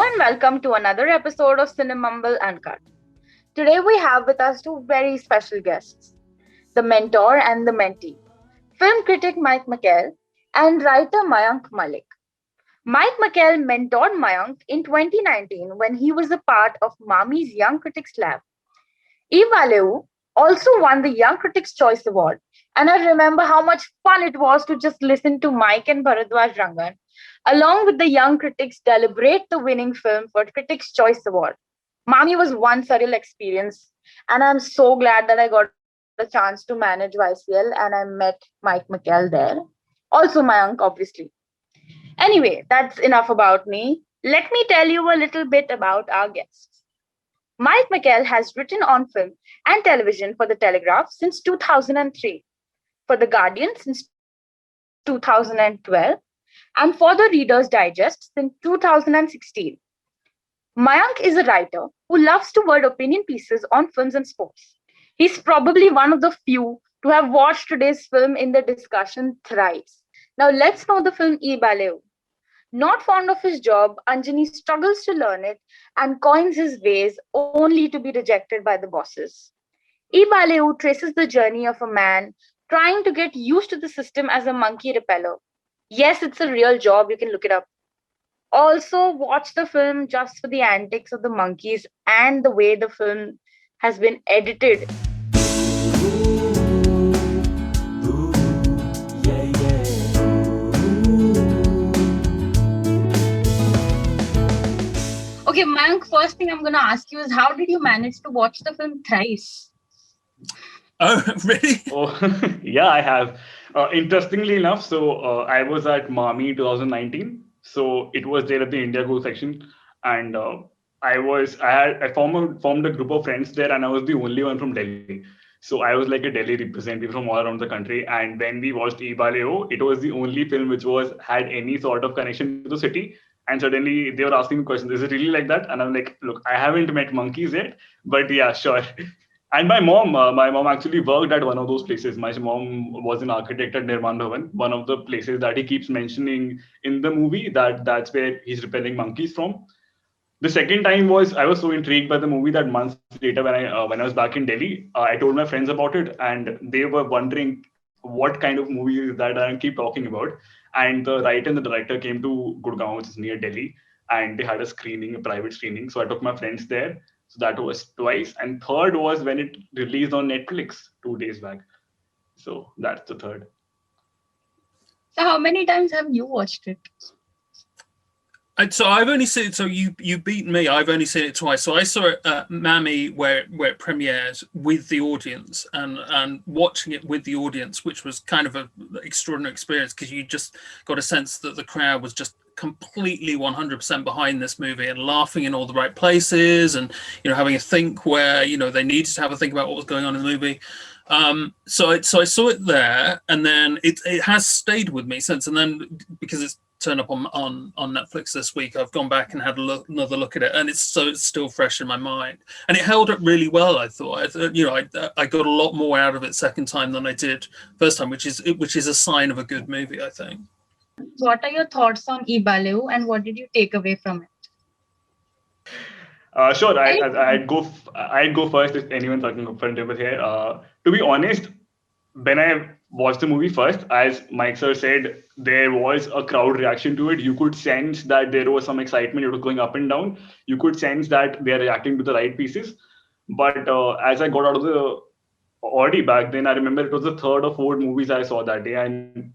and welcome to another episode of cinemumble Uncut. Today we have with us two very special guests, the mentor and the mentee, film critic Mike McCahill and writer Mayank Malik. Mike McCahill mentored Mayank in 2019 when he was a part of Mami's Young Critics Lab. Eeb Allay Ooo also won the Young Critics Choice Award, and I remember how much fun it was to just listen to Mike and Bhardwaj Rangan, along with the young critics, deliberate the winning film for Critics' Choice Award. Mami was one surreal experience, and I'm so glad that I got a chance to manage YCL and I met Mike McCahill there. Also, Mayank, obviously. Anyway, that's enough about me. Let me tell you a little bit about our guests. Mike McCahill has written on film and television for The Telegraph since 2003, for The Guardian since 2012, and for the Reader's Digest since 2016. Mayank is a writer who loves to word opinion pieces on films and sports. He's probably one of the few to have watched today's film in the discussion thrice. Now let's know the film Eeb Allay Ooo. Not fond of his job, Anjani struggles to learn it and coins his ways only to be rejected by the bosses. Eeb Allay Ooo traces the journey of a man trying to get used to the system as a monkey repeller. Yes, it's a real job, you can look it up. Also, watch the film just for the antics of the monkeys and the way the film has been edited. Okay, Mayank, first thing I'm going to ask you is how did you manage to watch the film thrice? Oh, really? Yeah, I have. Interestingly enough, I was at Mami 2019. So it was there at the India Go section, and I formed a group of friends there, and I was the only one from Delhi. So I was like a Delhi representative from all around the country. And when we watched Eeb Allay Ooo, it was the only film which had any sort of connection to the city. And suddenly they were asking me questions, is it really like that? And I'm like, look, I haven't met monkeys yet, but yeah, sure. And my mom actually worked at one of those places. My mom was an architect at Nirman Bhavan, one of the places that he keeps mentioning in the movie, that's where he's repelling monkeys from. The second time was I was so intrigued by the movie that months later when I was back in Delhi, I told my friends about it, and they were wondering what kind of movie is that I keep talking about. And the writer and the director came to Gurgaon, which is near Delhi, and they had a private screening. So I took my friends there. So that was twice. And third was when it released on Netflix 2 days back. So that's the third. So how many times have you watched it? So I've only seen it. So you beat me. I've only seen it twice. So I saw it at Mami where it premieres with the audience, and watching it with the audience, which was kind of an extraordinary experience because you just got a sense that the crowd was just completely 100% behind this movie and laughing in all the right places, and having a think where they needed to have a think about what was going on in the movie. So I saw it there, and then it has stayed with me since. And then because it's turned up on Netflix this week, I've gone back and had another look at it, and it's still fresh in my mind. And it held up really well, I thought. I got a lot more out of it second time than I did first time, which is a sign of a good movie, I think. What are your thoughts on Eeb Allay Ooo, and what did you take away from it? Sure, I'd go first if anyone's comfortable here. To be honest, when I watched the movie first, as Mike sir said, there was a crowd reaction to it. You could sense that there was some excitement. It was going up and down. You could sense that they are reacting to the right pieces. But as I got out of the Audi back then, I remember it was the third or fourth movies I saw that day. And,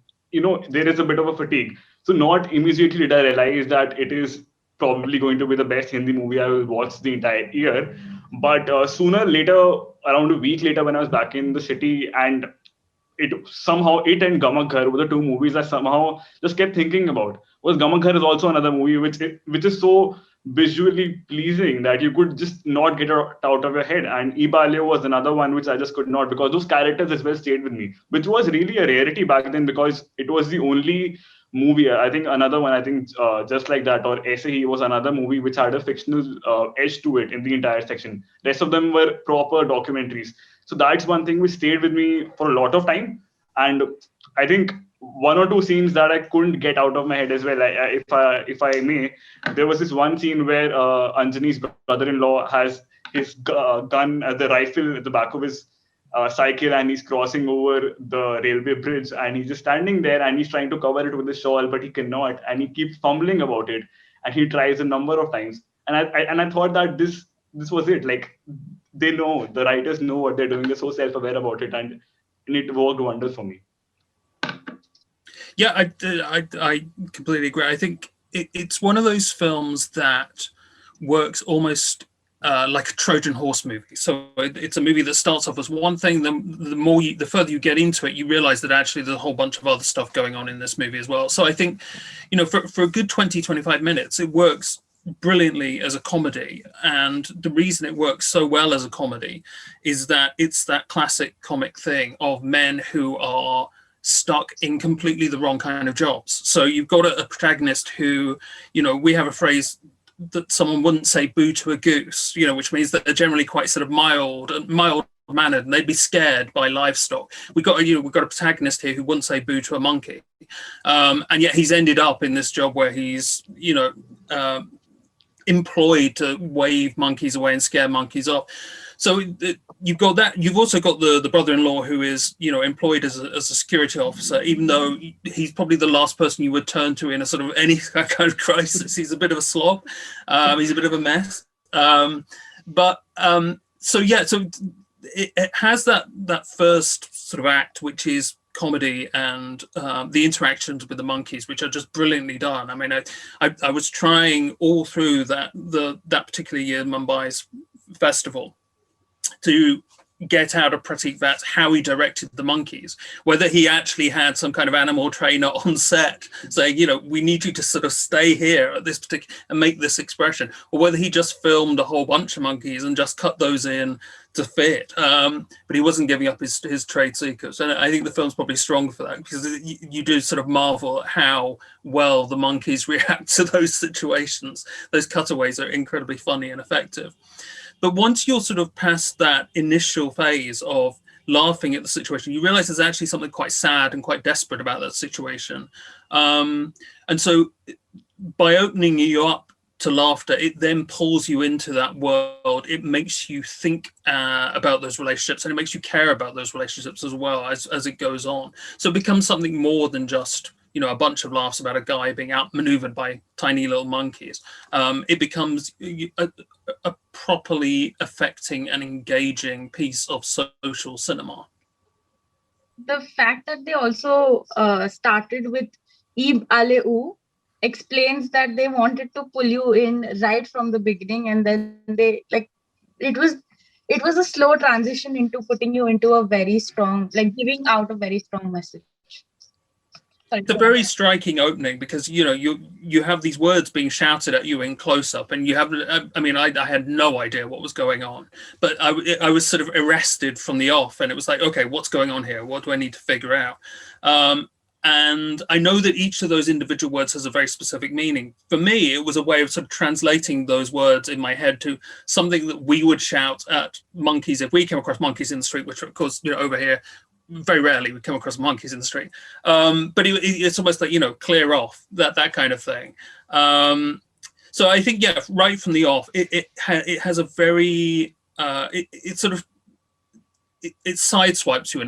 there is a bit of a fatigue. So not immediately did I realize that it is probably going to be the best Hindi movie I will watch the entire year. But sooner later, around a week later, when I was back in the city, and it and Gamak Ghar were the two movies I somehow just kept thinking about. Was Gamak Ghar is also another movie which is so visually pleasing that you could just not get it out of your head. And Eeb Allay Ooo was another one which I just could not, because those characters as well stayed with me, which was really a rarity back then, because it was the only movie. I think another one, Just Like That or Sahi was another movie which had a fictional edge to it in the entire section. Rest of them were proper documentaries. So that's one thing which stayed with me for a lot of time. And I think one or two scenes that I couldn't get out of my head as well. If I may, there was this one scene where Anjani's brother-in-law has his gun, the rifle at the back of his cycle, and he's crossing over the railway bridge, and he's just standing there, and he's trying to cover it with a shawl, but he cannot, and he keeps fumbling about it, and he tries a number of times, and I thought that this was it. Like, they know, the writers know what they're doing. They're so self-aware about it, and it worked wonders for me. Yeah, I completely agree. I think it's one of those films that works almost like a Trojan horse movie. So it's a movie that starts off as one thing. The further you get into it, you realize that actually there's a whole bunch of other stuff going on in this movie as well. So I think, for a good 20, 25 minutes, it works brilliantly as a comedy. And the reason it works so well as a comedy is that it's that classic comic thing of men who are stuck in completely the wrong kind of jobs. So you've got a protagonist who, we have a phrase that someone wouldn't say boo to a goose, which means that they're generally quite sort of mild mannered, and they'd be scared by livestock. We've got a protagonist here who wouldn't say boo to a monkey, and yet he's ended up in this job where he's employed to wave monkeys away and scare monkeys off. So you've got that. You've also got the brother-in-law who is, employed as a security officer, even though he's probably the last person you would turn to in a sort of any kind of crisis. He's a bit of a slob. He's a bit of a mess. So it has that first sort of act, which is comedy and the interactions with the monkeys, which are just brilliantly done. I mean, I was trying all through that particular year, Mumbai's festival, to get out of Prateek Vats how he directed the monkeys, whether he actually had some kind of animal trainer on set saying, we need you to sort of stay here at this particular and make this expression, or whether he just filmed a whole bunch of monkeys and just cut those in to fit. But he wasn't giving up his trade secrets. And I think the film's probably stronger for that, because you do sort of marvel at how well the monkeys react to those situations. Those cutaways are incredibly funny and effective. But once you're sort of past that initial phase of laughing at the situation, you realize there's actually something quite sad and quite desperate about that situation. And so by opening you up to laughter, it then pulls you into that world. It makes you think about those relationships, and it makes you care about those relationships as well as it goes on. So it becomes something more than just, a bunch of laughs about a guy being outmaneuvered by tiny little monkeys. It becomes a properly affecting and engaging piece of social cinema. The fact that they also started with Eeb Allay Ooo explains that they wanted to pull you in right from the beginning, and then it was a slow transition into putting you into a very strong, giving out a very strong message. It's a very striking opening, because you have these words being shouted at you in close up, and you have, I had no idea what was going on, but I was sort of arrested from the off, and it was like, okay, what's going on here? What do I need to figure out? And I know that each of those individual words has a very specific meaning. For me, it was a way of sort of translating those words in my head to something that we would shout at monkeys if we came across monkeys in the street, which of course, over here, very rarely we come across monkeys in the street. But it's almost like, clear off, that kind of thing. So I think, yeah, right from the off, it has a very, it sideswipes you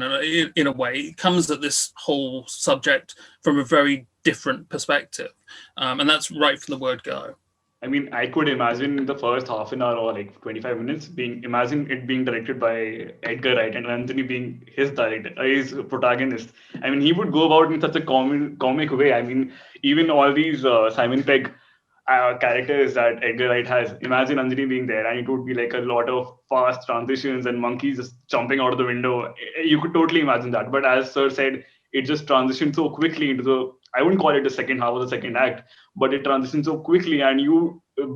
in a way. It comes at this whole subject from a very different perspective. And that's right from the word go. I mean, I could imagine the first half an hour or 25 minutes imagine it being directed by Edgar Wright and Anjani being his protagonist. I mean, he would go about in such a comic way. I mean, even all these Simon Pegg characters that Edgar Wright has, imagine Anjani being there, and it would be like a lot of fast transitions and monkeys just jumping out of the window. You could totally imagine that. But as Sir said, it just transitioned so quickly into I wouldn't call it the second half of the second act, but it transitions so quickly, and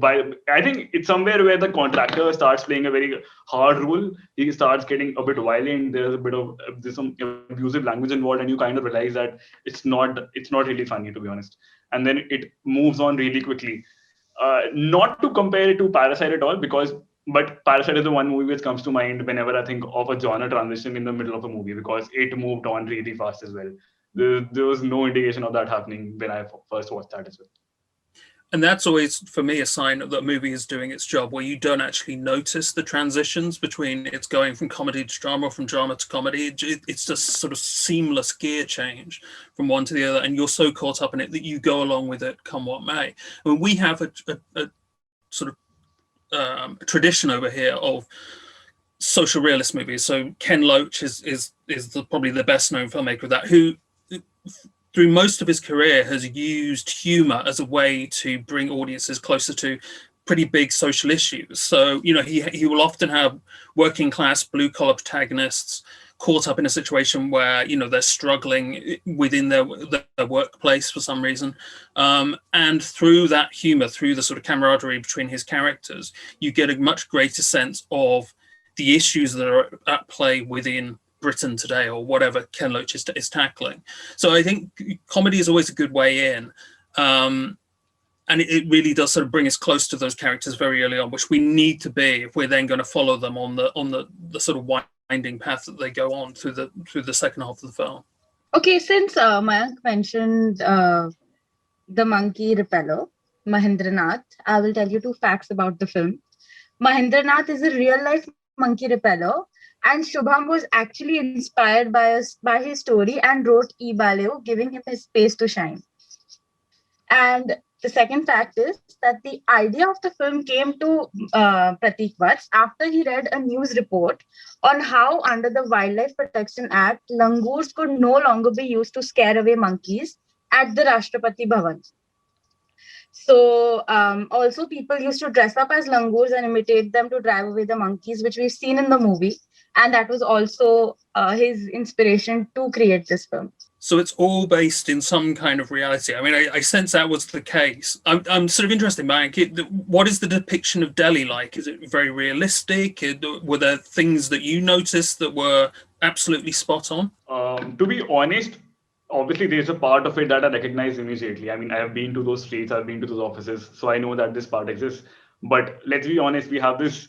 I think it's somewhere where the contractor starts playing a very hard role. He starts getting a bit violent. There's some abusive language involved, and you kind of realize that it's not really funny, to be honest. And then it moves on really quickly. Not to compare it to Parasite at all, but Parasite is the one movie which comes to mind whenever I think of a genre transition in the middle of a movie, because it moved on really fast as well. There was no indication of that happening when I first watched that as well. And that's always, for me, a sign that a movie is doing its job, where you don't actually notice the transitions between it's going from comedy to drama or from drama to comedy. It's just sort of seamless gear change from one to the other. And you're so caught up in it that you go along with it, come what may. I mean, we have a sort of tradition over here of social realist movies. So Ken Loach is probably the best known filmmaker of that, who through most of his career has used humor as a way to bring audiences closer to pretty big social issues. So, he will often have working class blue collar protagonists caught up in a situation where, they're struggling within their workplace for some reason. And through that humor, through the sort of camaraderie between his characters, you get a much greater sense of the issues that are at play within Britain today, or whatever Ken Loach is tackling. So I think comedy is always a good way in, and it really does sort of bring us close to those characters very early on, which we need to be if we're then going to follow them on the sort of winding path that they go on through the second half of the film. Okay, since Mayank mentioned the monkey repeller, Mahendranath, I will tell you 2 facts about the film. Mahendranath is a real life monkey repeller, and Shubam was actually inspired by his story and wrote Eeb Allay Ooo, giving him his space to shine. And the second fact is that the idea of the film came to Prateek Vats after he read a news report on how, under the Wildlife Protection Act, langurs could no longer be used to scare away monkeys at the Rashtrapati Bhavan. So also people used to dress up as langurs and imitate them to drive away the monkeys, which we've seen in the movie. And that was also his inspiration to create this film. So it's all based in some kind of reality. I mean, I sense that was the case. I'm sort of interested, Mayank. What is the depiction of Delhi like? Is it very realistic? Were there things that you noticed that were absolutely spot on? To be honest, obviously there's a part of it that I recognize immediately. I mean, I have been to those streets, I've been to those offices, so I know that this part exists. But let's be honest, we have this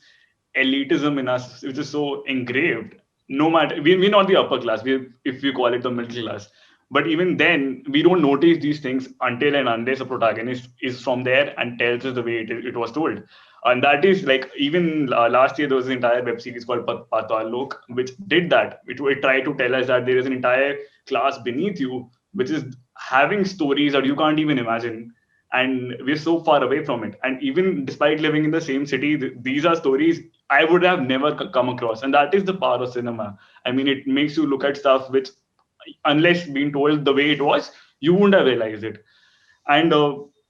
elitism in us, which is so engraved. No matter, we're not the upper class, if you call it the middle class. But even then, we don't notice these things until and unless a protagonist is from there and tells us the way it was told. And that is like, even last year, there was an entire web series called Patal Lok, which did that. It tried to tell us that there is an entire class beneath you, which is having stories that you can't even imagine. And we're so far away from it. And even despite living in the same city, these are stories I would have never come across. And that is the power of cinema. I mean, it makes you look at stuff which, unless being told the way it was, you wouldn't have realized it. And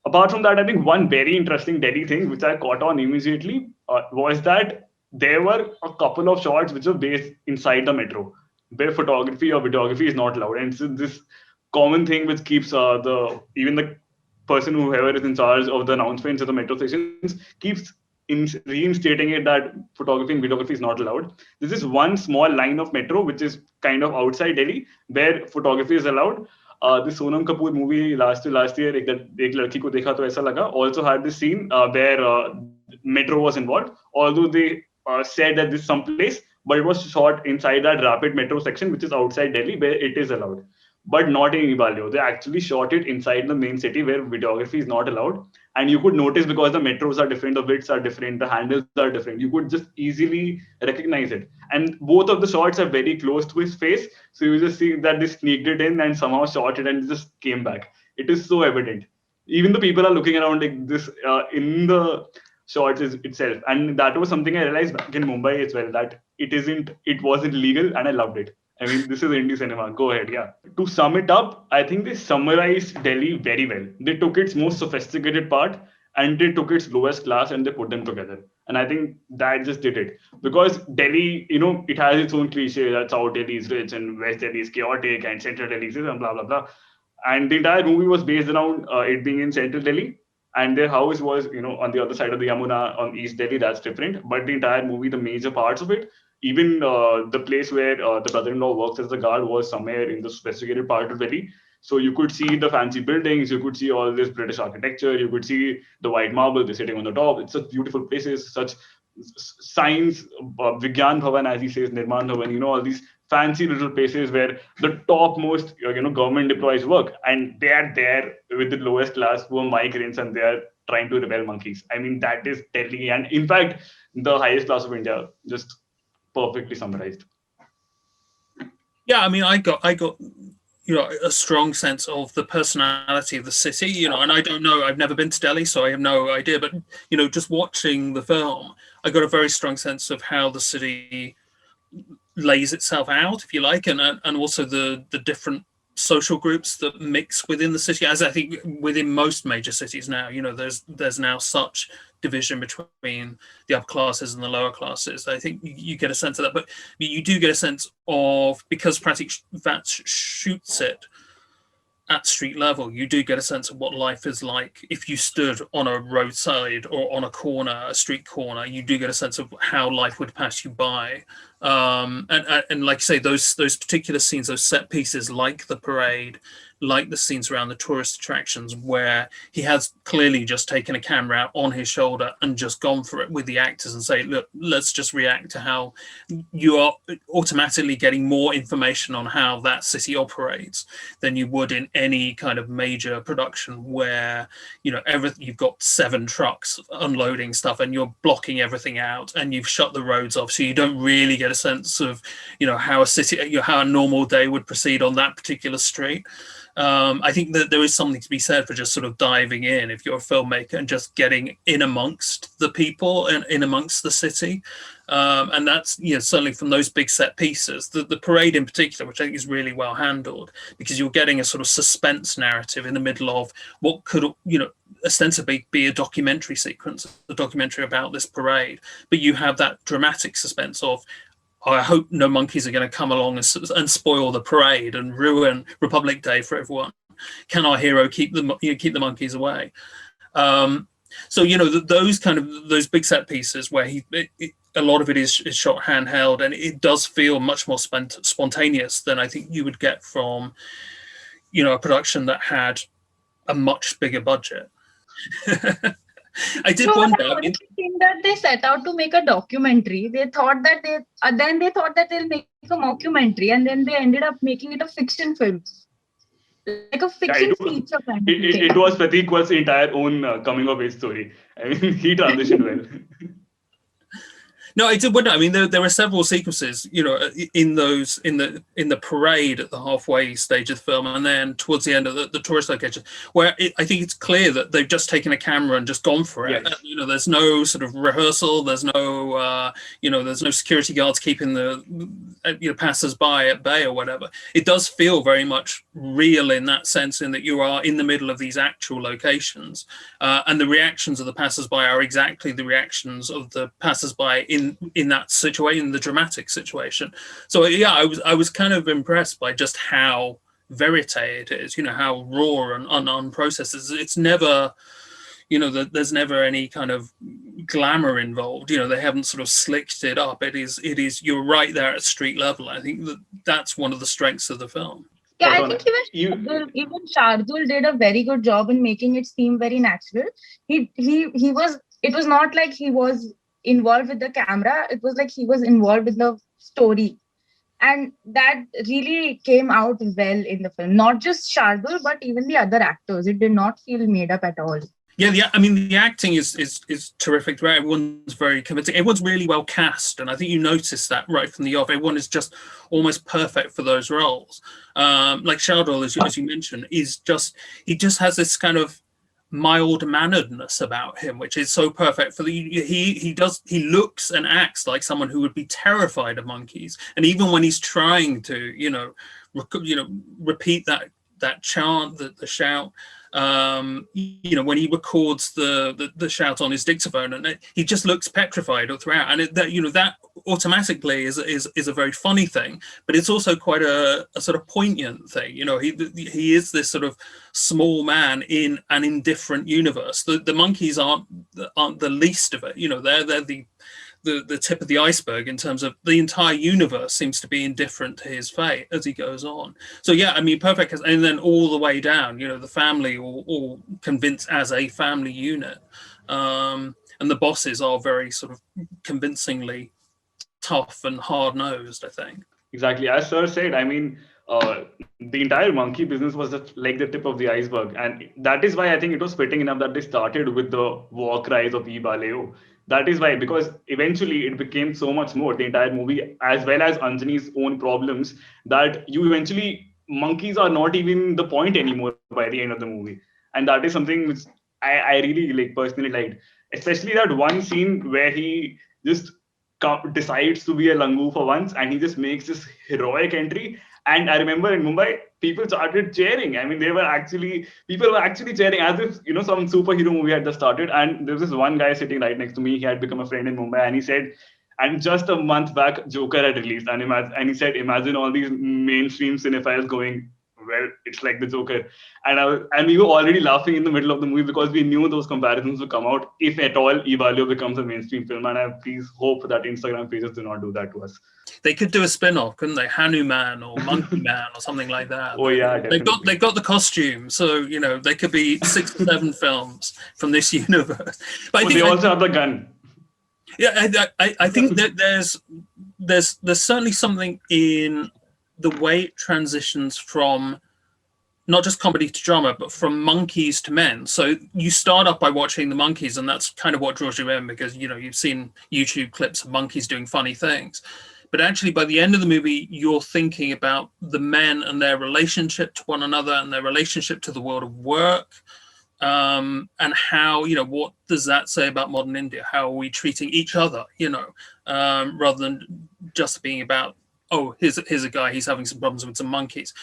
apart from that, I think one very interesting Delhi thing, which I caught on immediately, was that there were a couple of shots which were based inside the metro, where photography or videography is not allowed. And it's this common thing which keeps even the person whoever is in charge of the announcements of the metro stations keeps reinstating it that photography and videography is not allowed. This is one small line of metro which is kind of outside Delhi where photography is allowed. The Sonam Kapoor movie last year, Ek Ladki Ko Dekha To Aisa Laga, also had this scene where metro was involved. Although they said that this is someplace, but it was shot inside that rapid metro section, which is outside Delhi, where it is allowed. But not in Eeb Allay Ooo. They actually shot it inside the main city where videography is not allowed. And you could notice, because the metros are different, the widths are different, the handles are different. You could just easily recognize it. And both of the shots are very close to his face. So you just see that they sneaked it in and somehow shot it and just came back. It is so evident. Even the people are looking around like this in the shots itself. And that was something I realized back in Mumbai as well, that it wasn't legal, and I loved it. I mean, this is indie cinema. Go ahead, yeah. To sum it up, I think they summarized Delhi very well. They took its most sophisticated part and they took its lowest class and they put them together. And I think that just did it. Because Delhi, it has its own cliche that South Delhi is rich and West Delhi is chaotic and Central Delhi is and blah, blah, blah. And the entire movie was based around it being in Central Delhi. And their house was, on the other side of the Yamuna, on East Delhi. That's different. But the entire movie, the major parts of it, even the place where the brother-in-law works as the guard was somewhere in the sophisticated part of Delhi. So you could see the fancy buildings, you could see all this British architecture, you could see the white marble, they're sitting on the top. It's such beautiful places, such signs, Vigyan Bhavan, as he says, Nirman Bhavan, all these fancy little places where the topmost government employees work, and they are there with the lowest class who are migrants, and they are trying to rebel monkeys. I mean, that is telling, and in fact, the highest class of India, just perfectly summarized. Yeah, I mean, I got a strong sense of the personality of the city, and I don't know, I've never been to Delhi, so I have no idea, but just watching the film, I got a very strong sense of how the city lays itself out, if you like, and also the different social groups that mix within the city, as I think within most major cities now. There's now such division between the upper classes and the lower classes. I think you get a sense of that, but you do get a sense of, because Prateek Vats shoots it at street level, you do get a sense of what life is like if you stood on a roadside or on a corner, a street corner. You do get a sense of how life would pass you by, and like you say, those particular scenes, those set pieces, like the parade, like the scenes around the tourist attractions, where he has clearly just taken a camera out on his shoulder and just gone for it with the actors and say, look, let's just react to how you are automatically getting more information on how that city operates than you would in any kind of major production where, you've got 7 trucks unloading stuff and you're blocking everything out and you've shut the roads off. So you don't really get a sense of, how how a normal day would proceed on that particular street. I think that there is something to be said for just sort of diving in, if you're a filmmaker, and just getting in amongst the people and in amongst the city. And that's, certainly from those big set pieces, the parade in particular, which I think is really well handled, because you're getting a sort of suspense narrative in the middle of what could, ostensibly be a documentary sequence, a documentary about this parade. But you have that dramatic suspense of, I hope no monkeys are going to come along and spoil the parade and ruin Republic Day for everyone. Can our hero keep the monkeys away? So those big set pieces where a lot of it is shot handheld, and it does feel much more spontaneous than I think you would get from a production that had a much bigger budget. I did wonder. I think that they set out to make a documentary. They thought that they'll make a mockumentary, and then they ended up making it a fiction film, like a fiction feature kind of thing. It was Prateek was entire own coming of age story. I mean, he transitioned well. No, I did wonder. I mean, there were several sequences, in the parade at the halfway stage of the film, and then towards the end of the tourist location, where I think it's clear that they've just taken a camera and just gone for it. Yes. There's no sort of rehearsal. There's no, there's no security guards keeping the passers-by at bay or whatever. It does feel very much real in that sense, in that you are in the middle of these actual locations, and the reactions of the passers-by are exactly the reactions of the passers-by in that situation, the dramatic situation. So yeah, I was kind of impressed by just how verite it is, how raw and unprocessed. It's never, there's never any kind of glamour involved. They haven't sort of slicked it up. It is you're right there at street level. I think that's one of the strengths of the film. Yeah, I think even Shardul did a very good job in making it seem very natural. It was not like he was involved with the camera. It was like he was involved with the story, and that really came out well in the film. Not just Shardul, but even the other actors. It did not feel made up at all. Yeah, I mean, the acting is terrific. Everyone's very convincing. Everyone's really well cast, and I think you notice that right from the off. Everyone is just almost perfect for those roles. Like Shardul, as you mentioned, he just has this kind of mild-manneredness about him, which is so perfect for he looks and acts like someone who would be terrified of monkeys, and even when he's trying to repeat that chant, the shout, when he records the shout on his dictaphone, and he just looks petrified throughout, and that automatically is a very funny thing, but it's also quite a sort of poignant thing. He is this sort of small man in an indifferent universe. The monkeys aren't the least of it. They're the tip of the iceberg in terms of the entire universe seems to be indifferent to his fate as he goes on. So yeah, I mean, perfect. And then all the way down, the family all convinced as a family unit, and the bosses are very sort of convincingly tough and hard-nosed, I think. Exactly. As Sir said, I mean, the entire monkey business was just like the tip of the iceberg. And that is why I think it was fitting enough that they started with the war cries of Eeb Allay Ooo. That is why, because eventually it became so much more, the entire movie, as well as Anjani's own problems, that you eventually, monkeys are not even the point anymore by the end of the movie. And that is something which I really like personally liked. Especially that one scene where he just decides to be a langu for once, and he just makes this heroic entry. And I remember in Mumbai, people started cheering. I mean, people were actually cheering as if, some superhero movie had just started. And there was this one guy sitting right next to me. He had become a friend in Mumbai, and he said, and just a month back, Joker had released, and he said, imagine all these mainstream cinephiles going, well, it's like the Joker. And we were already laughing in the middle of the movie because we knew those comparisons would come out if at all Eeb Allay Ooo becomes a mainstream film. And I please hope that Instagram pages do not do that to us. They could do a spin-off, couldn't they? Hanuman or Monkey Man or something like that. Oh yeah, definitely. They've got the costume, so they could be 6 or 7 films from this universe. But I think they also have the gun. Yeah, I think that there's certainly something in the way it transitions from not just comedy to drama, but from monkeys to men. So you start off by watching the monkeys, and that's kind of what draws you in, because you've seen YouTube clips of monkeys doing funny things. But actually, by the end of the movie, you're thinking about the men and their relationship to one another and their relationship to the world of work, and how, what does that say about modern India? How are we treating each other, rather than just being about, oh, here's a guy, he's having some problems with some monkeys.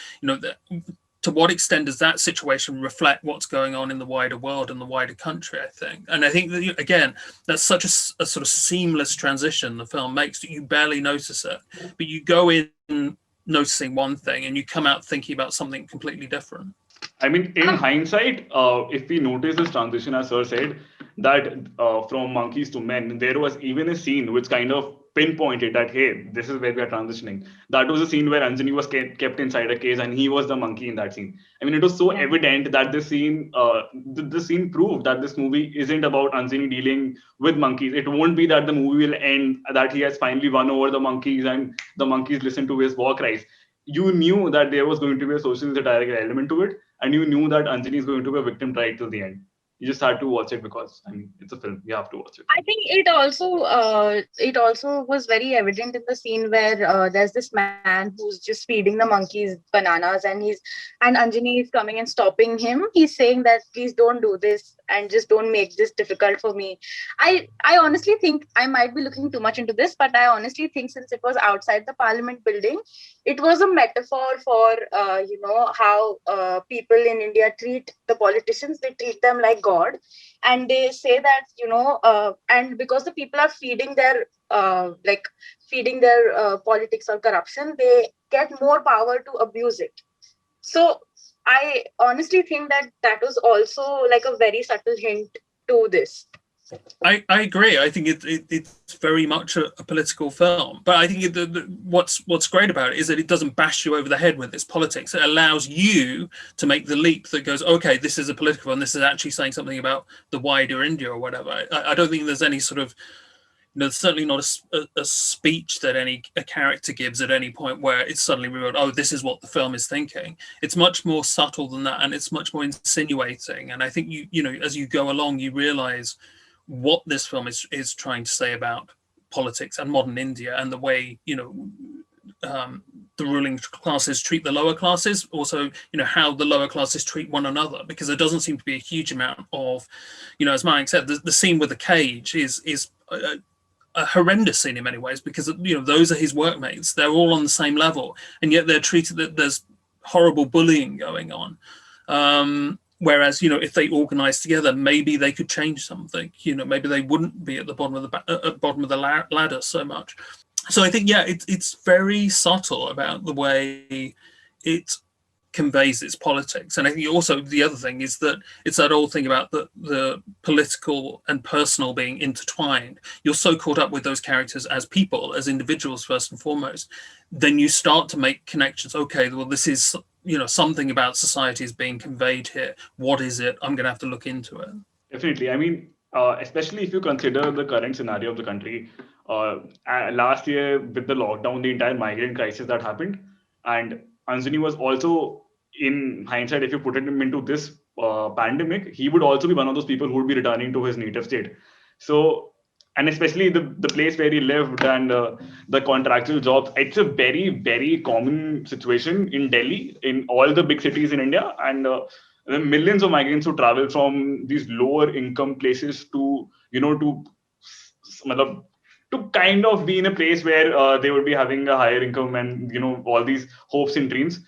To what extent does that situation reflect what's going on in the wider world and the wider country, I think. And I think that, again, that's such a sort of seamless transition the film makes that you barely notice it. But you go in noticing one thing and you come out thinking about something completely different. I mean, in hindsight, if we notice this transition, as Sir said, that from monkeys to men, there was even a scene which kind of pinpointed that, hey, this is where we are transitioning. That was a scene where Anjani was kept inside a cage and he was the monkey in that scene. I mean, it was so evident that the scene proved that this movie isn't about Anjani dealing with monkeys. It won't be that the movie will end, that he has finally won over the monkeys and the monkeys listen to his war cries. You knew that there was going to be a social satirical element to it, and you knew that Anjani is going to be a victim right till the end. You just had to watch it because, I mean, it's a film. You have to watch it. I think it also was very evident in the scene where there's this man who's just feeding the monkeys bananas, and Anjani is coming and stopping him. He's saying that, please don't do this and just don't make this difficult for me. I honestly think, I might be looking too much into this, but I honestly think, since it was outside the Parliament building, it was a metaphor for how people in India treat the politicians. They treat them like God, and they say that and because the people are feeding their politics or corruption, they get more power to abuse it. So I honestly think that was also like a very subtle hint to this. I agree. I think it's very much a political film, but I think what's great about it is that it doesn't bash you over the head with its politics. It allows you to make the leap that goes, okay, this is a political and this is actually saying something about the wider India or whatever. I don't think there's any sort of, certainly not a speech that a character gives at any point where it's suddenly revealed, oh, this is what the film is thinking. It's much more subtle than that, and it's much more insinuating. And I think as you go along, you realize what this film is trying to say about politics and modern India, and the way the ruling classes treat the lower classes, also how the lower classes treat one another, because there doesn't seem to be a huge amount of, as Mayank said, the scene with the cage is a horrendous scene in many ways, because those are his workmates. They're all on the same level, and yet they're treated that there's horrible bullying going on. Whereas, if they organized together, maybe they could change something. Maybe they wouldn't be at the bottom of the ladder so much. So I think, it's very subtle about the way it conveys its politics. And I think also the other thing is that it's that old thing about the political and personal being intertwined. You're so caught up with those characters as people, as individuals first and foremost, then you start to make connections. Okay, well, this is something about society is being conveyed here. What is it? I'm going to have to look into it. Definitely. I mean, especially if you consider the current scenario of the country, Last year with the lockdown, the entire migrant crisis that happened, and Anjani was also, in hindsight, if you put him into this pandemic, he would also be one of those people who would be returning to his native state. So, and especially the place where he lived and the contractual jobs, it's a very, very common situation in Delhi, in all the big cities in India, and there are millions of migrants who travel from these lower income places to, matlab, to kind of be in a place where they would be having a higher income and all these hopes and dreams.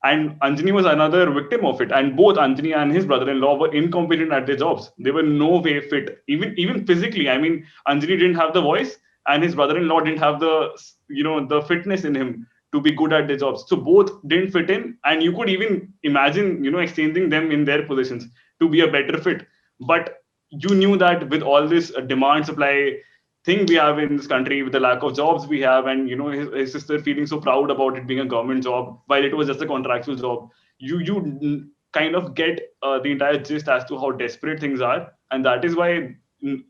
And Anjani was another victim of it. And both Anjani and his brother-in-law were incompetent at their jobs. They were no way fit, even physically. I mean, Anjani didn't have the voice, and his brother-in-law didn't have the fitness in him to be good at their jobs. So both didn't fit in, and you could even imagine, exchanging them in their positions to be a better fit. But you knew that with all this demand supply thing we have in this country, with the lack of jobs we have, and his sister feeling so proud about it being a government job while it was just a contractual job, you kind of get the entire gist as to how desperate things are. And that is why,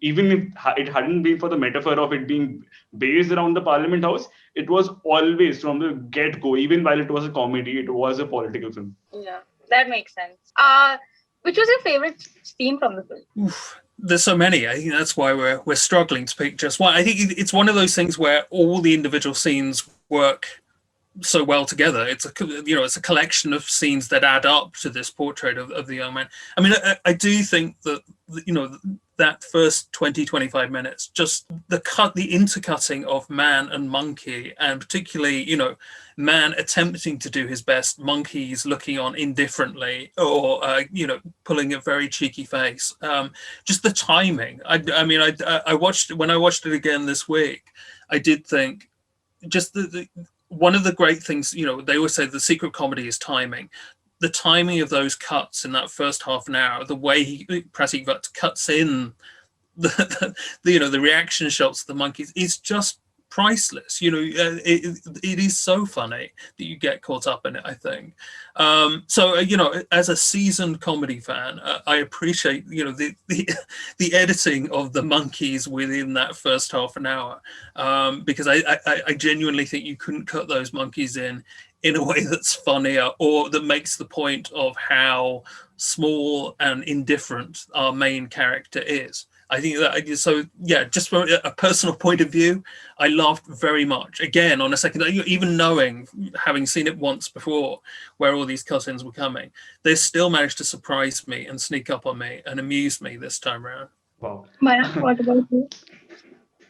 even if it hadn't been for the metaphor of it being based around the Parliament House, it was always from the get-go, even while it was a comedy, it was a political film. Yeah, that makes sense. Which was your favorite scene from the film? Oof. There's so many. I think that's why we're struggling to pick just one. I think it's one of those things where all the individual scenes work so well together. It's a collection of scenes that add up to this portrait of the young man. I mean, I do think that that first 20-25 minutes, just the intercutting of man and monkey, and particularly man attempting to do his best, monkeys looking on indifferently, or pulling a very cheeky face. Just the timing. I watched it again this week. I did think just one of the great things, they always say the secret comedy is timing. The timing of those cuts in that first half an hour, the way Prateek Vats cuts in the reaction shots of the monkeys is just priceless. It is so funny that you get caught up in it, I think. So as a seasoned comedy fan, I appreciate the editing of the monkeys within that first half an hour, because I genuinely think you couldn't cut those monkeys in a way that's funnier or that makes the point of how small and indifferent our main character is. I think that, so yeah, just from a personal point of view, I laughed very much. Again, on a second, even having seen it once before, where all these cut-ins were coming, they still managed to surprise me and sneak up on me and amuse me this time around. Wow. Mayank, what about you?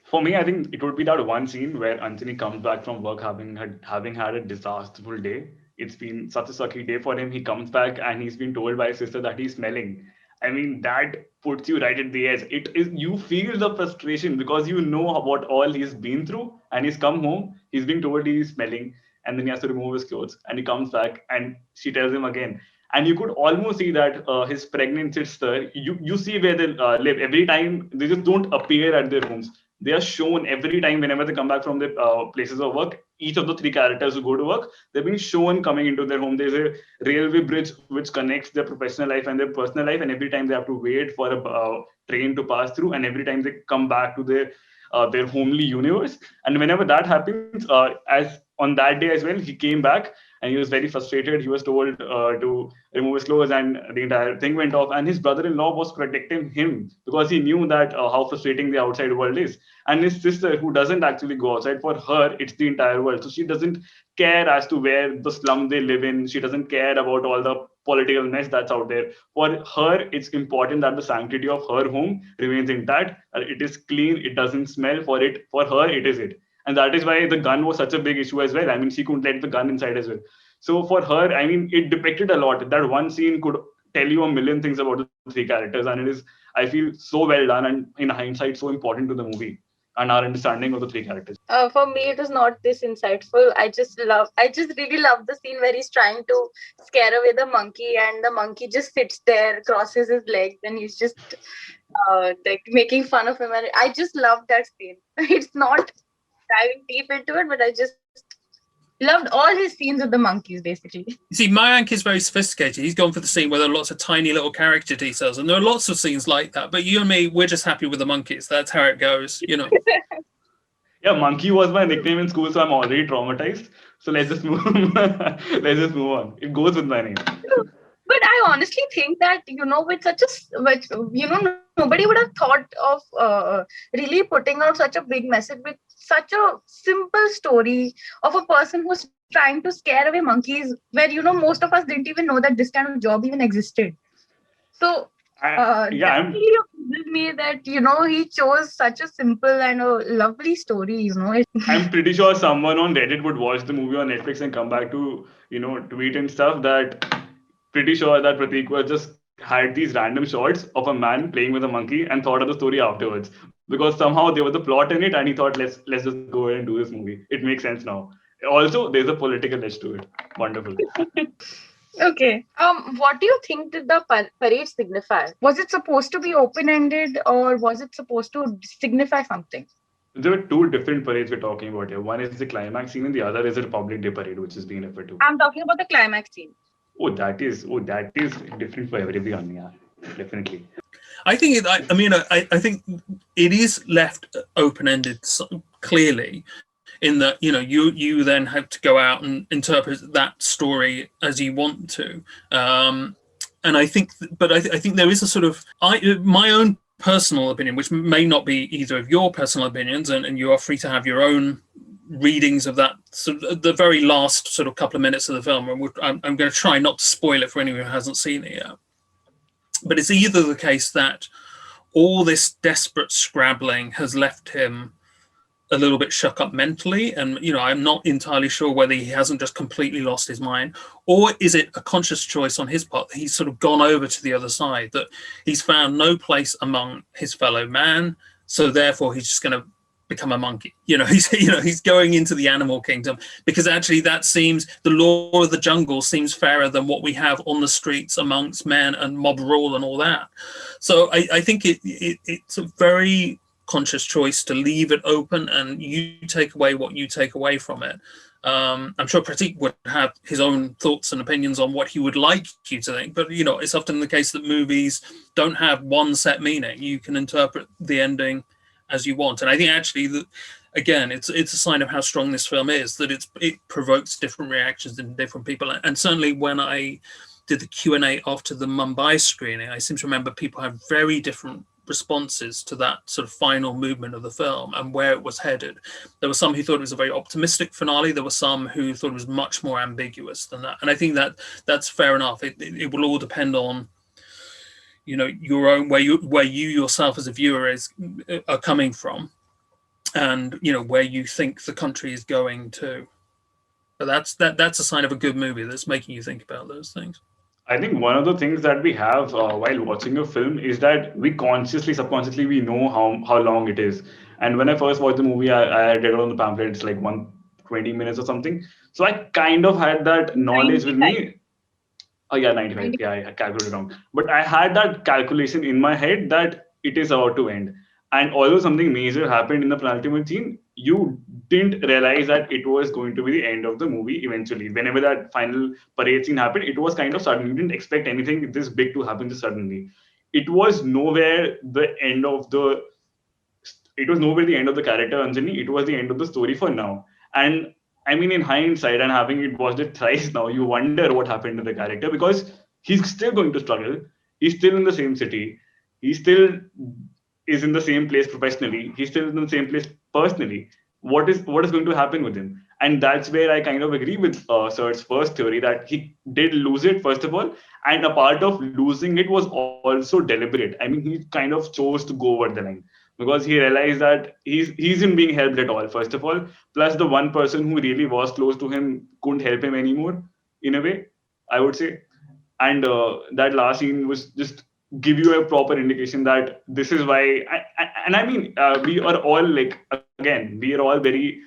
For me, I think it would be that one scene where Anjani comes back from work having had a disastrous day. It's been such a sucky day for him. He comes back and he's been told by his sister that he's smelling. I mean, that puts you right at the edge. You feel the frustration because you know what all he's been through, and he's come home, he's being told he's smelling, and then he has to remove his clothes, and he comes back and she tells him again. And you could almost see that his pregnant sister, you see where they live. Every time, they just don't appear at their homes. They are shown every time whenever they come back from their places of work. Each of the three characters who go to work, they're being shown coming into their home. There's a railway bridge which connects their professional life and their personal life, and every time they have to wait for a train to pass through, and every time they come back to their homely universe. And whenever that happens, as on that day as well, he came back and he was very frustrated. He was told to remove his clothes, and the entire thing went off. And his brother-in-law was protecting him because he knew that how frustrating the outside world is. And his sister, who doesn't actually go outside, for her, it's the entire world. So she doesn't care as to where the slum they live in. She doesn't care about all the political mess that's out there. For her, it's important that the sanctity of her home remains intact. It is clean. It doesn't smell. For her, it is it. And that is why the gun was such a big issue as well. I mean, she couldn't let the gun inside as well. So for her, I mean, it depicted a lot. That one scene could tell you a million things about the three characters. And it is, I feel, so well done, and in hindsight, so important to the movie and our understanding of the three characters. For me, it is not this insightful. I just really love the scene where he's trying to scare away the monkey, and the monkey just sits there, crosses his legs, and he's just like making fun of him. And I just love that scene. It's not diving deep into it, but I just loved all his scenes with the monkeys, basically. You see, Mayank is very sophisticated. He's gone for the scene where there are lots of tiny little character details, and there are lots of scenes like that. But you and me, we're just happy with the monkeys. That's how it goes, Yeah, monkey was my nickname in school, so I'm already traumatized. So let's just move. Let's just move on. It goes with my name. But I honestly think that, with such a, with, nobody would have thought of really putting out such a big message with such a simple story of a person who's trying to scare away monkeys, where, most of us didn't even know that this kind of job even existed. So Yeah, that really amazes me that, he chose such a simple and a lovely story, I'm pretty sure someone on Reddit would watch the movie on Netflix and come back to, tweet and stuff. That pretty sure that Prateek was just had these random shots of a man playing with a monkey and thought of the story afterwards, because somehow there was a plot in it and he thought, let's just go ahead and do this movie. It makes sense now. Also, there's a political edge to it. Wonderful. Okay. What do you think did the parade signify? Was it supposed to be open-ended, or was it supposed to signify something? There were two different parades we're talking about here. One is the climax scene and the other is the Republic Day parade, which is being referred to. I'm talking about the climax scene. That is different for everyone. Yeah, definitely. I think I think it is left open-ended clearly, in that you then have to go out and interpret that story as you want to. And I think, but I think there is a sort of my own personal opinion, which may not be either of your personal opinions, and you are free to have your own readings of that. So the very last sort of couple of minutes of the film, and I'm going to try not to spoil it for anyone who hasn't seen it yet. But it's either the case that all this desperate scrabbling has left him a little bit shook up mentally, and I'm not entirely sure whether he hasn't just completely lost his mind, or is it a conscious choice on his part that he's sort of gone over to the other side, that he's found no place among his fellow man, so therefore he's just going to become a monkey. He's going into the animal kingdom, because actually that seems, the law of the jungle seems fairer than what we have on the streets amongst men and mob rule and all that. So I think it's a very conscious choice to leave it open, and you take away what you take away from it. I'm sure Prateek would have his own thoughts and opinions on what he would like you to think, but it's often the case that movies don't have one set meaning. You can interpret the ending as you want, and I think actually that, again, it's a sign of how strong this film is, that it provokes different reactions in different people. And certainly when I did the Q&A after the Mumbai screening, I seem to remember people had very different responses to that sort of final movement of the film and where it was headed. There were some who thought it was a very optimistic finale. There were some who thought it was much more ambiguous than that. And I think that's fair enough. It will all depend on your own, where you yourself as a viewer are coming from, and where you think the country is going to. But that's a sign of a good movie, that's making you think about those things. I think one of the things that we have while watching a film is that we consciously, subconsciously, we know how long it is. And when I first watched the movie, I read it on the pamphlet, it's like 120 minutes or something. So I kind of had that knowledge 95. with me. Oh yeah, 95. Yeah, I calculated wrong. But I had that calculation in my head that it is about to end. And although something major happened in the penultimate scene, you didn't realize that it was going to be the end of the movie eventually. Whenever that final parade scene happened, it was kind of sudden. You didn't expect anything this big to happen just suddenly. It was nowhere the end of the character Anjani. It was the end of the story for now. And I mean, in hindsight, and having it watched it thrice now, you wonder what happened to the character, because he's still going to struggle. He's still in the same city. He still is in the same place professionally. He's still in the same place personally. What is going to happen with him? And that's where I kind of agree with Sir's first theory, that he did lose it, first of all. And a part of losing it was also deliberate. I mean, he kind of chose to go over the line, because he realized that he isn't being helped at all, first of all. Plus, the one person who really was close to him couldn't help him anymore, in a way, I would say. And that last scene was just give you a proper indication that this is why. I mean, we are all we are all very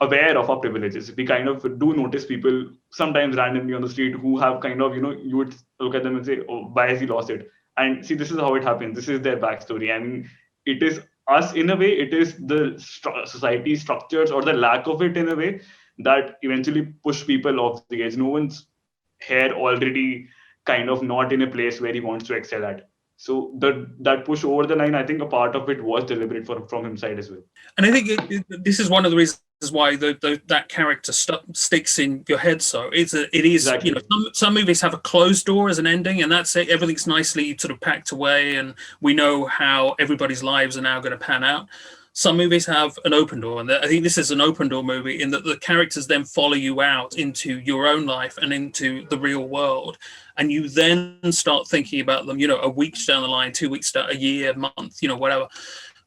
aware of our privileges. We kind of do notice people sometimes randomly on the street who have kind of, you would look at them and say, oh, why has he lost it? And see, this is how it happens. This is their backstory. I mean, it is us in a way, it is the society structures or the lack of it in a way that eventually push people off the edge. No one's here already kind of not in a place where he wants to excel at. So that push over the line, I think a part of it was deliberate from his side as well. And I think this is one of the reasons why that character sticks in your head. So it is Exactly. some movies have a closed door as an ending, and that's it. Everything's nicely sort of packed away, and we know how everybody's lives are now going to pan out. Some movies have an open door, and I think this is an open door movie in that the characters then follow you out into your own life and into the real world, and you then start thinking about them, a week down the line, 2 weeks down, a year, month, whatever.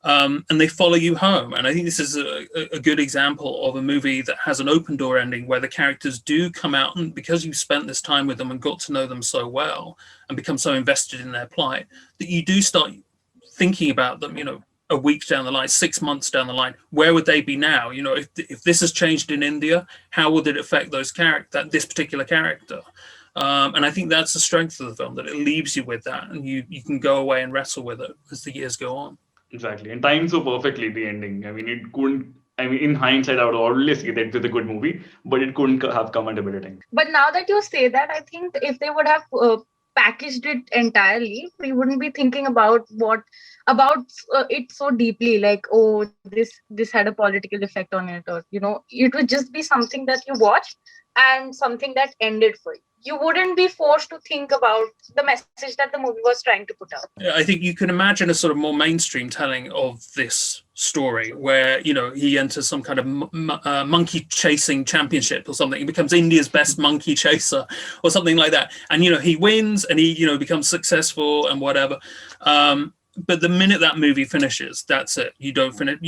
And they follow you home. And I think this is a good example of a movie that has an open door ending where the characters do come out, and because you've spent this time with them and got to know them so well and become so invested in their plight, that you do start thinking about them, a week down the line, 6 months down the line, where would they be now? If this has changed in India, how would it affect this particular character? And I think that's the strength of the film, that it leaves you with that, and you can go away and wrestle with it as the years go on. Exactly, and timed so perfectly the ending. I mean, it couldn't. I mean, in hindsight, I would always say that it's a good movie, but it couldn't have come at a better time. But now that you say that, I think if they would have packaged it entirely, we wouldn't be thinking about it so deeply. Like, oh, this had a political effect on it, or it would just be something that you watched and something that ended for you. You wouldn't be forced to think about the message that the movie was trying to put out. I think you can imagine a sort of more mainstream telling of this story where, he enters some kind of monkey chasing championship or something. He becomes India's best monkey chaser or something like that. And, he wins and he, becomes successful and whatever. But the minute that movie finishes, that's it. You don't finish.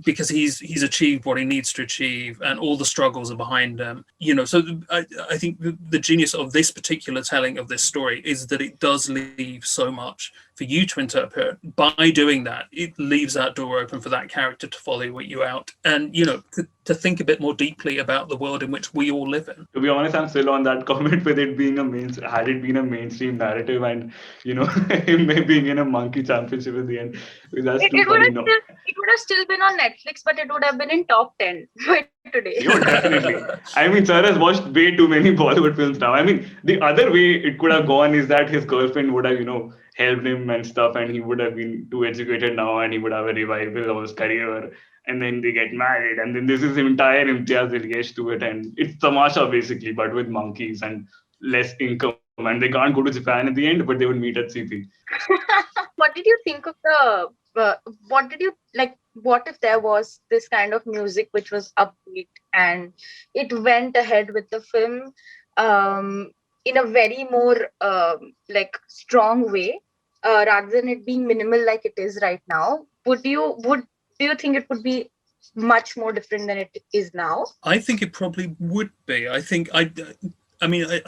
Because he's achieved what he needs to achieve, and all the struggles are behind him. So I think the genius of this particular telling of this story is that it does leave so much for you to interpret. By doing that, it leaves that door open for that character to follow you out, and to think a bit more deeply about the world in which we all live in. To be honest, I'm still on that comment with it being had it been a mainstream narrative, and him being in a monkey championship at the end. That's it would have still been on Netflix, but it would have been in top 10 today. Definitely. I mean, sir has watched way too many Bollywood films now. I mean, the other way it could have gone is that his girlfriend would have, helped him and stuff, and he would have been too educated now, and he would have a revival of his career, and then they get married, and then this is entire Imtiaz Ilgesh to it, and it's Tamasha basically, but with monkeys and less income, and they can't go to Japan at the end, but they would meet at CP. What did you think of what did you like? What if there was this kind of music which was upbeat and it went ahead with the film in a very more strong way, rather than it being minimal like it is right now? Do you think it would be much more different than it is now? I think it probably would be. I think I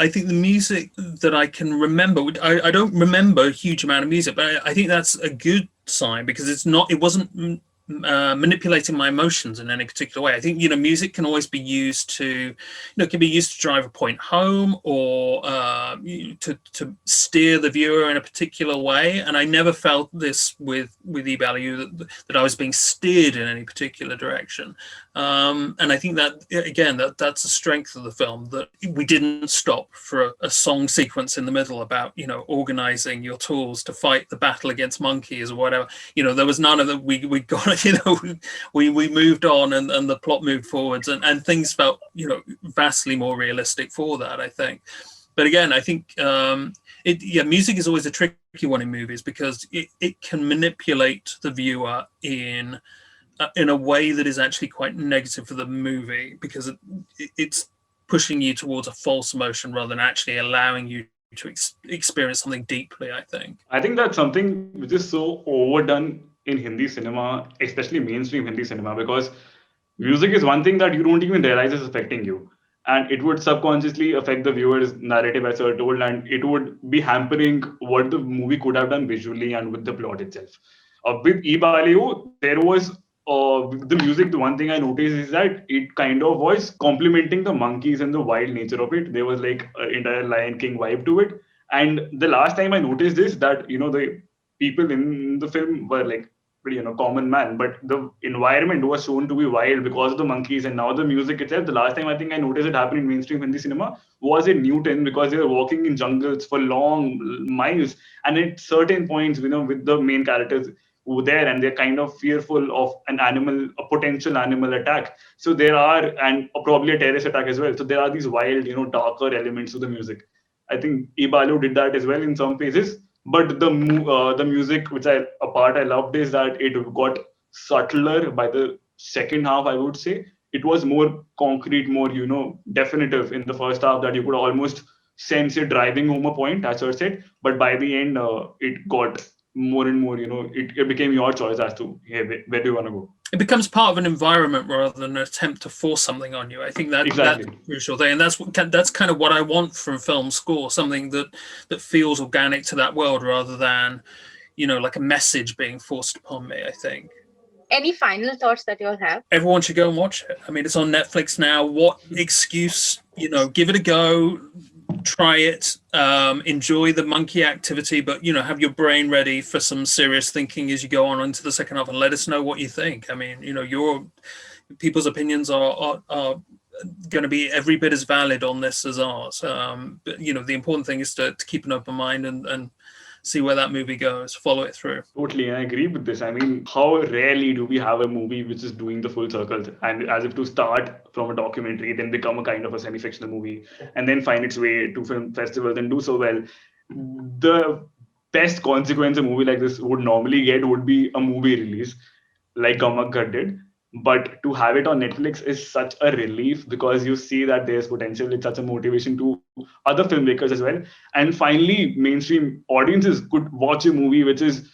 think the music that I can remember, I don't remember a huge amount of music, but I think that's a good sign, because it wasn't manipulating my emotions in any particular way. I think music can always be used to drive a point home, or to steer the viewer in a particular way. And I never felt this with Eeb Allay Ooo, that I was being steered in any particular direction. And I think that again, that's the strength of the film, that we didn't stop for a song sequence in the middle about organizing your tools to fight the battle against monkeys or whatever. There was none of that. We got we moved on, and the plot moved forwards, and things felt vastly more realistic for that, I think. But again, I think music is always a tricky one in movies, because it can manipulate the viewer in a way that is actually quite negative for the movie, because it's pushing you towards a false emotion rather than actually allowing you to experience something deeply, I think. I think that's something which is so overdone in Hindi cinema, especially mainstream Hindi cinema, because music is one thing that you don't even realize is affecting you. And it would subconsciously affect the viewer's narrative, as I told, and it would be hampering what the movie could have done visually and with the plot itself. With Eeb Allay Ooo, there was the music. The one thing I noticed is that it kind of was complementing the monkeys and the wild nature of it. There was like an entire Lion King vibe to it. And the last time I noticed this, that the people in the film were like pretty common man, but the environment was shown to be wild because of the monkeys. And now the music itself, the last time I think I noticed it happen in mainstream Hindi cinema was in Nutan, because they were walking in jungles for long miles, and at certain points, with the main characters who there, and they're kind of fearful of a potential animal attack. So there are, and probably a terrorist attack as well. So there are these wild, darker elements to the music. I think Eeb Allay Ooo did that as well in some places. But the music, which I loved, is that it got subtler by the second half. I would say it was more concrete, more definitive in the first half, that you could almost sense it driving home a point, as I said. But by the end, it got more and more. It became your choice as to, hey, where do you want to go? It becomes part of an environment rather than an attempt to force something on you. I think that's a crucial thing, and that's kind of what I want from film score, something that feels organic to that world rather than, like a message being forced upon me, I think. Any final thoughts that you all have? Everyone should go and watch it. I mean, it's on Netflix now. What excuse, give it a go. Try it, enjoy the monkey activity, but have your brain ready for some serious thinking as you go on into the second half, and let us know what you think. I mean, your people's opinions are going to be every bit as valid on this as ours. But the important thing is to keep an open mind and see where that movie goes, follow it through. Totally, I agree with this. I mean, how rarely do we have a movie which is doing the full circle, and as if to start from a documentary, then become a kind of a semi-fictional movie, and then find its way to film festivals and do so well. The best consequence a movie like this would normally get would be a movie release, like Gamak Ghar did. But to have it on Netflix is such a relief, because you see that there's potential. It's such a motivation to other filmmakers as well. And finally, mainstream audiences could watch a movie which is,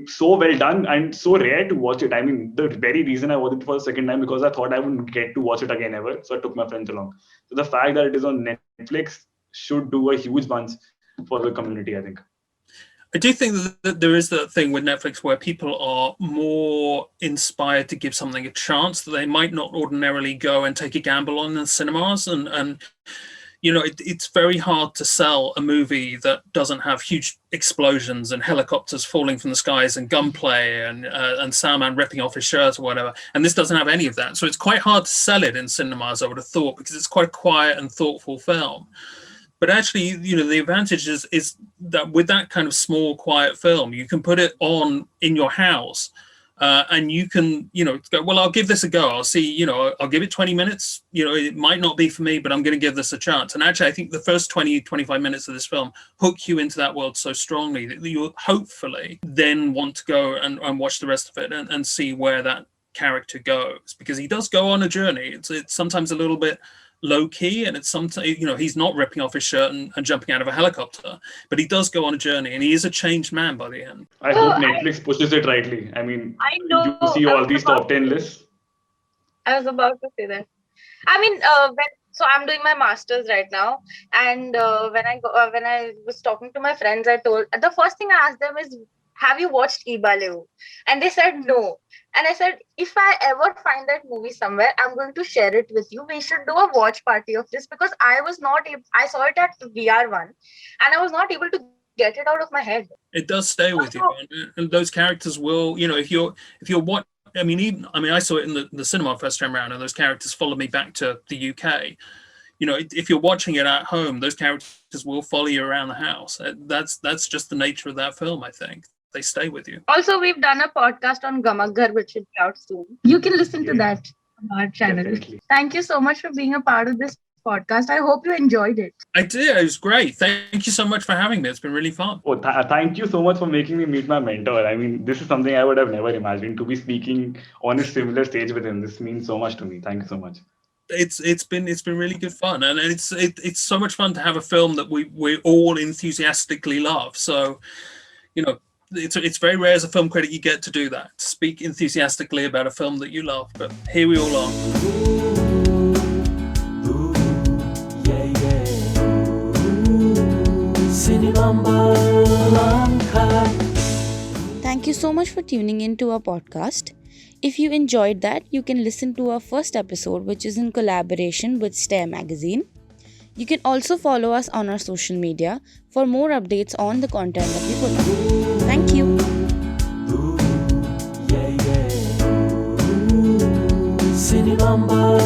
so well done and so rare to watch it. The very reason I watched it for the second time, because I thought I wouldn't get to watch it again ever. So I took my friends along. So the fact that it is on Netflix should do a huge bunch for the community, I think. I do think that there is that thing with Netflix where people are more inspired to give something a chance that they might not ordinarily go and take a gamble on in the cinemas. And it's very hard to sell a movie that doesn't have huge explosions and helicopters falling from the skies and gunplay and Salman ripping off his shirt or whatever. And this doesn't have any of that. So it's quite hard to sell it in cinemas, I would have thought, because it's quite a quiet and thoughtful film. But actually, the advantage is that with that kind of small, quiet film, you can put it on in your house and you can, go, well, I'll give this a go. I'll see, I'll give it 20 minutes. It might not be for me, but I'm going to give this a chance. And actually, I think the first 20, 25 minutes of this film hook you into that world so strongly that you'll hopefully then want to go and watch the rest of it and see where that character goes. Because he does go on a journey. It's sometimes a little bit low key, and it's sometimes he's not ripping off his shirt and jumping out of a helicopter, but he does go on a journey, and he is a changed man by the end. I hope Netflix pushes it rightly. I know you see all these top 10 lists. I was about to say that. So I'm doing my master's right now, and when I was talking to my friends, the first thing I asked them is, have you watched Eeb Allay Ooo? And they said no. And I said, if I ever find that movie somewhere, I'm going to share it with you. We should do a watch party of this, because I saw it at VR1 and I was not able to get it out of my head. It does stay with you. And those characters will, if you're what, I saw it in the cinema first time around, and those characters followed me back to the UK. If you're watching it at home, those characters will follow you around the house. That's just the nature of that film, I think. They stay with you. Also, we've done a podcast on Gamak Ghar, which should be out soon. You can listen to that on our channel. Definitely. Thank you so much for being a part of this podcast. I hope you enjoyed it. I did. It was great. Thank you so much for having me. It's been really fun. Oh, thank you so much for making me meet my mentor. This is something I would have never imagined, to be speaking on a similar stage with him. This means so much to me. Thank you so much. It's been really good fun, and it's so much fun to have a film that we all enthusiastically love. So, it's very rare as a film critic you get to do that, to speak enthusiastically about a film that you love. But here we all are. Thank you so much for tuning in to our podcast. If you enjoyed that, you can listen to our first episode, which is in collaboration with Stare Magazine. You can also follow us on our social media for more updates on the content that we put out. Thank you. CineMumble.